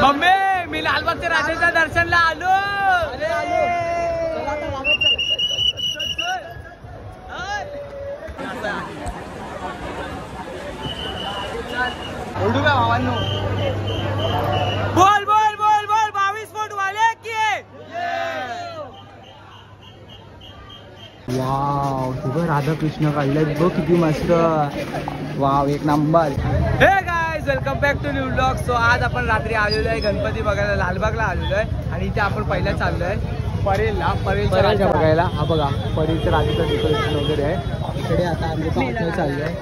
Mummy मी लालबागच्या राजाच्या दर्शनला आलो. ओढू का भावांनो? बोल बोल बोल बोल 22 फूट वाले की. वाव तुझं राधाकृष्ण काढलंय बघ किती मस्त. वाव एक number. Hey guys welcome back to new vlog. So आज आपण रात्री आलेलो आहे गणपती बघायला, लालबागला आलेलो आहे आणि इथे आपण पहिला चाललोय परेलला, परेलचा राजा बघायला. हा बघा परेलच्या राजाचं डेकोरेशन वगैरे आहे इकडे. आता आम्ही पाहतोय चाललोय.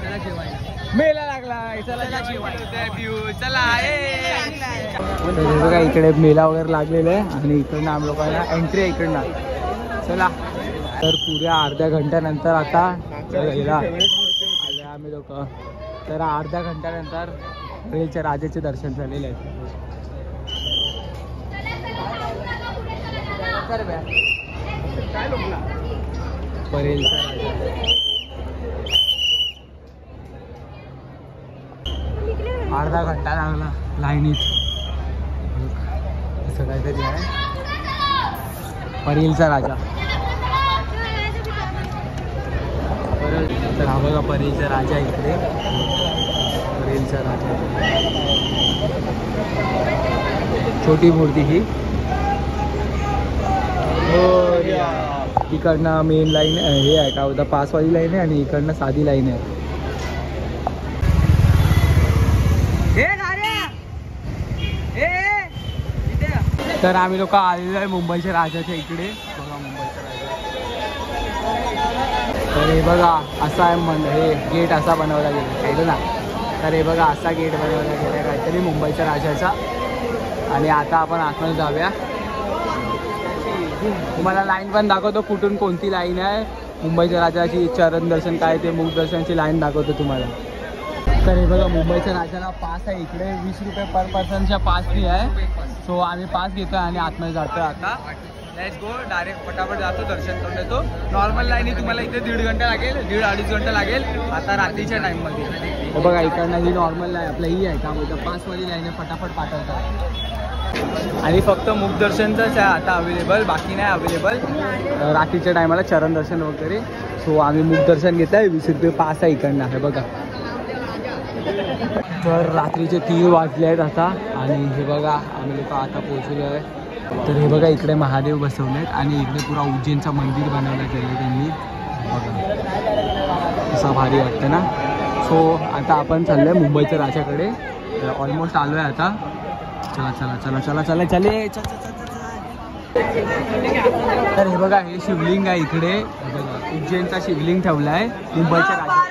मेला लागलाय चला चला. बघा इकडे मेला वगैरे लागलेला आहे आणि इकडनं आम लोकांना एंट्री आहे इकडनं. चला तर पुऱ्या अर्ध्या घंट्यानंतर आता आले आम्ही लोक. तर अर्ध्या घंट्यानंतर परेलच्या राजाचे दर्शन झालेले आहे. परेलचा राजा अर्धा घंटा लागला लाईनीत. असं काहीतरी आहे परेलचा राजा. तर हा बघा परेलचा राजा इकडे. परेलचा राजा छोटी मूर्ती ही. इकडनं मेन लाईन हे आहे का होता पासवाली लाईन आहे आणि इकडनं साधी लाईन आहे. तर आम्ही लोक आलेलो आहे मुंबईच्या राजाच्या इकडे. बघा मुंबईचा राजा. तर हे बघा असा आहे हे गेट असा बनवला गेला पाहिजे ना. तर हे बघा असा गेट बनवला गेला काहीतरी मुंबईच्या राजाचा. आणि आता आपण आतमध्ये जाऊया. तुम्हाला लाईन पण दाखवतो कुठून कोणती लाईन आहे. मुंबईच्या राजाची चरण दर्शन काय ते मुख दर्शनची लाईन दाखवतो तुम्हाला. तर हे बघा मुंबईच्या राजाला पास आहे इकडे. 20 रुपये पर पर्सनच्या पास फी आहे. सो आम्ही पास घेतो आणि आतमध्ये जातो. आता लेट्स गो. डायरेक्ट पटापट जातो दर्शन करून येतो. नॉर्मल लाईन तुम्हाला इथे 1.5 घंटा लागेल, 1.5-2.5 घंटा लागेल आता रात्रीच्या टाईममध्ये. हे बघा इकडनं जी नॉर्मल लाईन आपलं ही आहे का बोलतं पासवाली लाईन आहे. फटाफट पाठवतात आणि फक्त मुखदर्शनचंच आहे आता अवेलेबल, बाकी नाही अवेलेबल रात्रीच्या टायमाला चरण दर्शन वगैरे. सो आम्ही मुखदर्शन घेत आहे. 20 रुपये पास आहे इकडनं. हे बघा तर रात्रीचे 3 वाजले आहेत आता आणि हे बघा आम्ही लोक आता पोहोचलो आहे. तर हे बघा इकडे महादेव बसवले आहेत आणि इकडे पुरा उज्जैनचं मंदिर बनवलं गेलं त्यांनी. बघा असा भारी वाटतं ना. सो आता आपण चाललो आहे मुंबईच्या राजाकडे. ऑलमोस्ट आलो आहे आता. चला चला चला चला चला चले. तर हे बघा हे शिवलिंग आहे इकडे. हे बघा उज्जैनचा शिवलिंग ठेवला आहे मुंबईच्या राजा.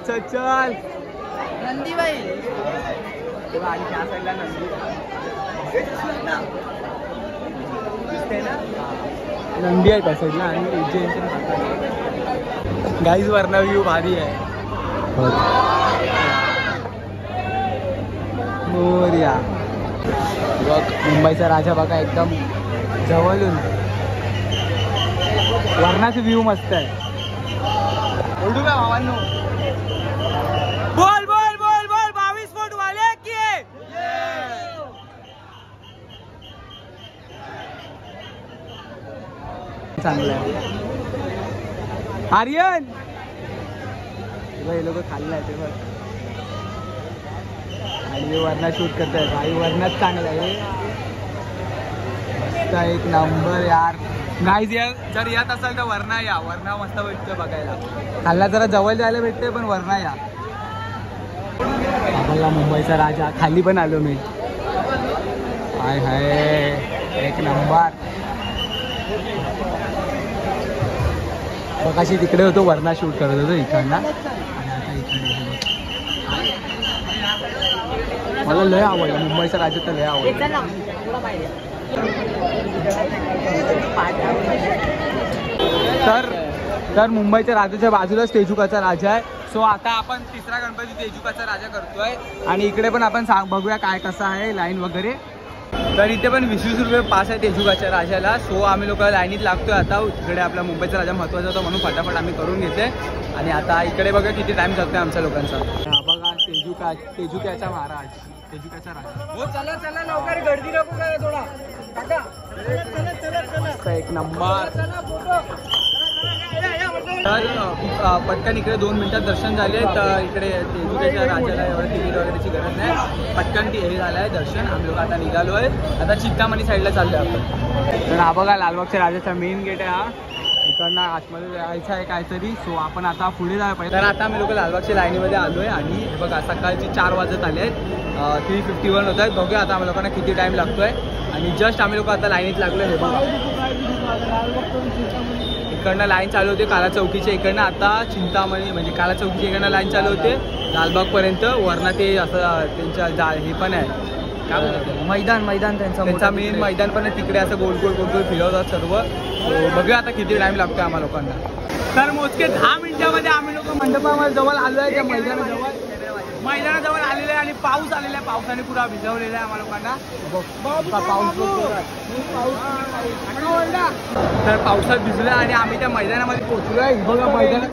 चल चल नंदीबाई. आणि त्या साईडला नंदी दिसते ना. नंदी आहे त्या साईडला आणि उज्जैनच्या गाईज वरना व्ह्यू भारी आहे. मोरया बघ मुंबईचा राजा बघा एकदम जवळून. वरनाचा व्ह्यू मस्त आहे. ओढू का भावांनो? बोल बोल बोल बोल 22 फूट वाले की. चांगलं आहे. आर्यन हे लोक खाल्लं आहे ते बघ. आणि वरना शूट करत आहे भाई. वरनाच चांगलं आहे मस्त एक नंबर यार. गाईज जर येत असाल तर वरना या. वरना मस्त भेटतं बघायला. खाल्ला जरा जवळ जायला भेटते पण वरना या. आपल्याला मुंबईचा राजा खाली पण आलो मी. हाय हाय एक नंबर. बघाशी तिकडे होतो वरना शूट करत होतो इकडनं. आणि आता इकडे मला लय आवडलं मुंबईचा राजा. तर लय आवडलं. तर मुंबईच्या राजाच्या बाजूला तेजुकाचा राजा आहे. सो आता आपण तिसरा गणपती तेजुकाचा राजा करतोय आणि इकडे पण आपण बघूया काय कसं आहे लाईन वगैरे. तर इथे पण 20-20 रुपये पास आहे तेजुकाच्या राजाला. सो आम्ही लोक लाईनीत लागतोय आता. इकडे आपला मुंबईचा राजा महत्त्वाचा होता म्हणून फटाफट आम्ही करून घेते. आणि आता इकडे बघा किती टाइम जातोय आमच्या लोकांचा. बघा तेजुक्याचा महाराज, तेजुक्याचा राजा. हो चला चला लवकर, गर्दी नको करा थोडा काका. मस्त एक नंबर. तर पटकन इकडे 2 मिनिटात दर्शन झाले. तर इकडे तेजुक्याच्या राजाला एवढं तिकीट वगैरेची गरज नाही, पटकन हे झालं आहे दर्शन. आम्ही लोक आता निघालो आहे. आता चिंतामणी साईडला चाललो आहे आपण. तर हा बघा लालबागच्या राजाचा मेन गेट आहे हा. इकडनं आतमध्ये जायचं आहे काहीतरी. सो आपण आता पुढे जायला पाहिजे. तर आता आम्ही लोक लालबागच्या लाईनीमध्ये आलो आहे आणि हे बघा सकाळची 4 वाजत आले आहेत. 3:51 होत आहेत. बघूया आता आम्ही लोकांना किती टाईम लागतो आहे. आणि जस्ट आम्ही लोक आता लाईनीत लागलो आहे. हे बघा इकडनं लाईन चालू होते काला चौकीच्या इकडनं. आता चिंतामणी म्हणजे काला चौकीच्या इकडनं लाईन चालू होते लालबागपर्यंत. वरना ते असं त्यांच्या हे पण आहे काय बोलतात मैदान त्यांचा मेन मैदान पण आहे तिकडे. असं गोल गोल फिरवतात सर्व. बघूया आता किती टाइम लागतो आम्हा लोकांना. तर मोजके 10 मिनिटामध्ये आम्ही लोक मंडपामध्ये जवळ आलो आहे. त्या मैदानाजवळ आलेलं आहे आणि पाऊस आलेला आहे. पावसाने पुरा भिजवलेला आहे आम्हा लोकांना. तर पावसात भिजलं आणि आम्ही त्या मैदानामध्ये पोहोचलो आहे. बघा मैदानात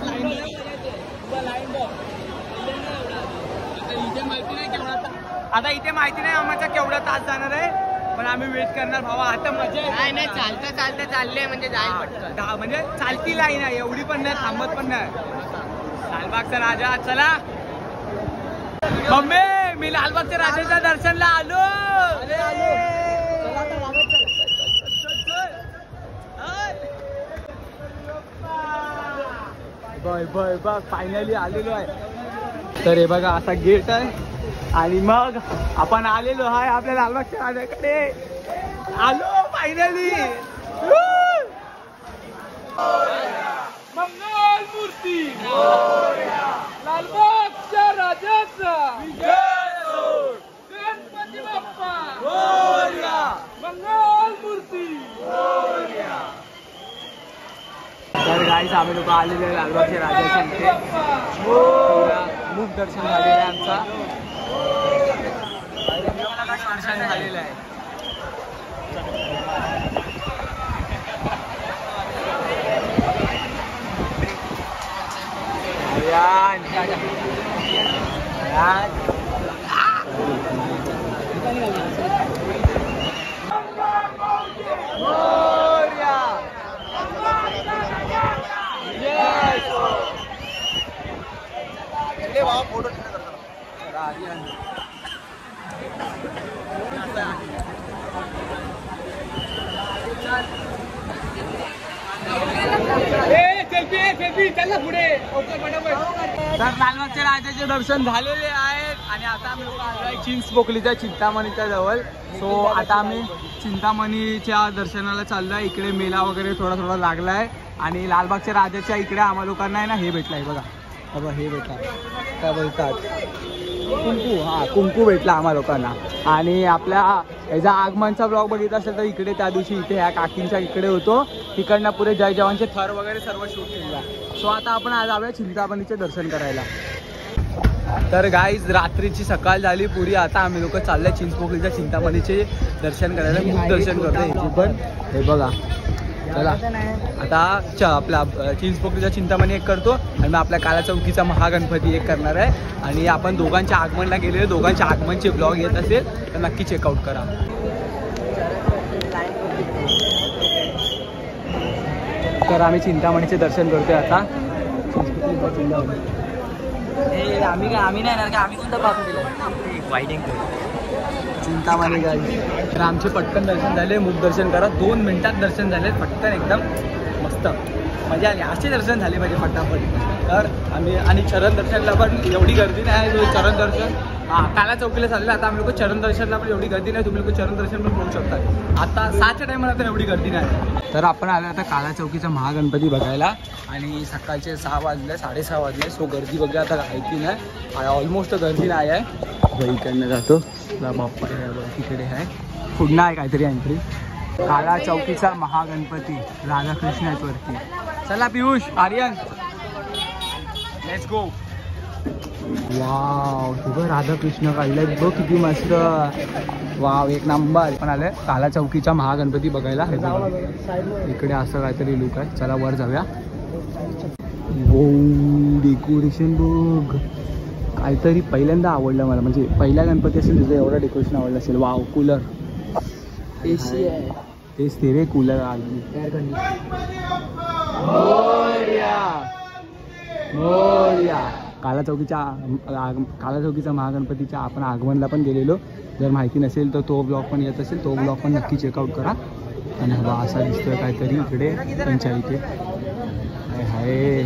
आता इथे माहिती नाही आम्हाला केवढा तास जाणार आहे, पण आम्ही वेट करणार भावा. आता मजा नाही चालता चालले म्हणजे जाईल म्हणजे चालती लाईन आहे एवढी पण नाही, थांबत पण नाही. लालबागचा राजा चला. मम्मी मी लालबागच्या राजाच्या दर्शनला आलो. बघ फायनली आलेलो आहे. तर हे बघा असा गेट आहे आणि मग आपण आलेलो आहे आपल्या लालबागच्या राजाकडे. आलो फायनली. मंगल मूर्ती लालबागच्या राजाचा गणपती बाप्पा मंगल मूर्ती. तर गाईस आम्ही लोक आलेले आहे लालबागच्या राजाच्या इथे. मुख दर्शन झालेलं आहे आमचा. दर्शन झालेलं आहे. तर लालबागच्या राजाचे दर्शन झालेले आहेत आणि आता आम्ही लोक आलो आहे चिंचपोकलीच्या चिंतामणीच्या जवळ. सो आता आम्ही चिंतामणीच्या दर्शनाला चाललो आहे. इकडे मेला वगैरे थोडा लागला आहे आणि लालबागच्या राजाच्या इकडे आम्हा लोकांना आहे ना हे भेटलं आहे बघा. बघा हे भेटला काय बोलतात कुंकू. हा कुंकू भेटला आम्हा लोकांना. आणि आपल्या याचा आगमनचा ब्लॉग बघितला असेल तर इकडे त्या दिवशी इथे ह्या काकींच्या इकडे होतो. तिकडनं पुढे जय जवानचे थर वगैरे सर्व शूट केलेला. सो आता आपण आज जाऊया चिंतामणीचे दर्शन करायला. तर गाईज रात्रीची सकाळ झाली पुरी. आता आम्ही लोक चाललोय चिंचपोकलीच्या चिंतामणीचे दर्शन करायला. खूप दर्शन करतोय पण हे बघा. चला आता आपला चिंचपोकलीचा चिंतामणी एक करतो आणि मग आपल्या काला चौकीचा महागणपती एक करणार आहे. आणि आपण दोघांच्या आगमनला गेलेले, दोघांच्या आगमनचे ब्लॉग येत असेल तर नक्की चेकआउट करा. तर आम्ही चिंतामणीचे दर्शन करतोय आता. आम्ही नाही ना आम्ही कोणता बाप दिला वाईडिंग चिंतामणी गाडी. तर आमचे पटकन दर्शन झाले. मुख दर्शन करा 2 मिनिटात दर्शन झाले पटकन एकदम मस्त मजा आली. असे दर्शन झाले पाहिजे फटाफट. तर आम्ही आणि चरण दर्शनला पण एवढी गर्दी नाही. चरण दर्शन काला चौकीला चाललं. आता आम्ही लोक चरण दर्शनला पण एवढी गर्दी नाही. तुम्ही लोक चरण दर्शन पण करू शकता. आता 6च्या टायमाला तर एवढी गर्दी नाही. तर आपण आलो आता काला चौकीचा महागणपती बघायला आणि सकाळचे 6 वाजले 6:30 वाजले. सो गर्दी बघा आता आहे नाही. ऑलमोस्ट गर्दी नाही आहे. इकडनं जातो बाप्पा तिकडे आहे पुन्हा आहे काहीतरी एंट्री. काला चौकीचा महागणपती राधाकृष्णावरती. चला Piyush Aryan let's go. Wow तुझं राधाकृष्ण काढलंय बघ किती मस्त. वाव एक नंबर. पण आलंय काला चौकीचा महागणपती बघायला. इकडे असं काहीतरी लुक आहे. चला वर जाऊया. डेकोरेशन बघ काहीतरी पहिल्यांदा आवडलं मला, म्हणजे पहिला गणपती असेल तिथं एवढं डेकोरेशन आवडलं असेल. वाव, कूलर एसी आहे, तेच ते रे, कूलर आली. Air condition. काला चौकीचा महागणपतीच्या आपण आगमनला पण गेलेलो. जर माहिती नसेल तर तो ब्लॉग पण येत असेल, तो ब्लॉग पण नक्की चेकआउट करा. आणि हवा असा दिसतोय काहीतरी इकडे त्यांच्या इथे. हाय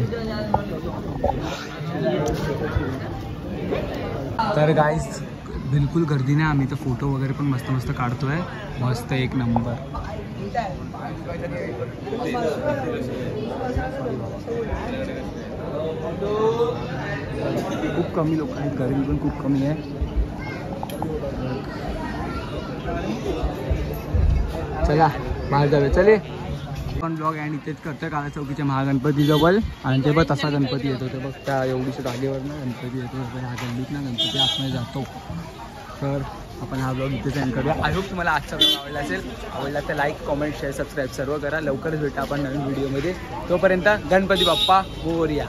तर गाईज बिलकुल गर्दी नाही. आम्ही तर फोटो वगैरे पण मस्त मस्त काढतोय. मस्त एक नंबर. खूप कमी लोक आहेत, गर्दी पण खूप कमी आहे. चला बाहेर जाऊया. चले पण ब्लॉग अँड इथेच करतोय काला चौकीच्या महागणपतीजवळ. आणि ते बघ तसा गणपती येतो, ते बघ त्या एवढीशा जागेवर ना गणपती येतो. ह्या गल्लीत ना गणपती आतमध्ये जातो. तर आपण हा ब्लॉग इथेच एंड करूया. आय होप तुम्हाला आजचा ब्लॉग आवडला असेल. आवडला तर लाईक, कमेंट, शेअर, सबस्क्राईब सर्व करा. लवकरच भेटा आपण नवीन व्हिडिओमध्ये. तोपर्यंत गणपती बाप्पा मोरया.